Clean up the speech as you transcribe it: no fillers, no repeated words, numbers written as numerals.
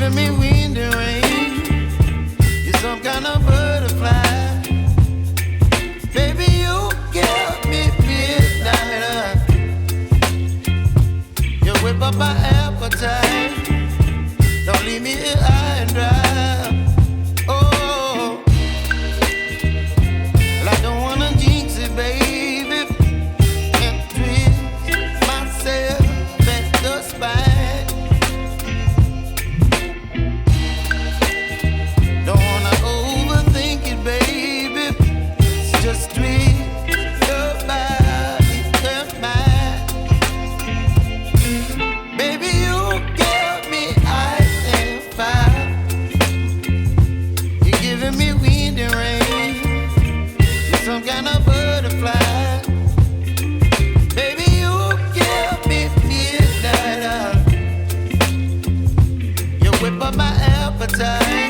giving me wind and rain. You're some kind of butterfly. Baby, you give me midnight. You whip up my appetite. Don't leave me here high and dry. Oh, well, I don't wanna jinx it, baby, and twist myself at the spine. Don't wanna overthink it, baby. It's just twist your body and mine. Baby, you give me ice and fire. You're giving me wind and rain. You're some kind of butterfly. Baby, you give me midnight. You whip up my appetite.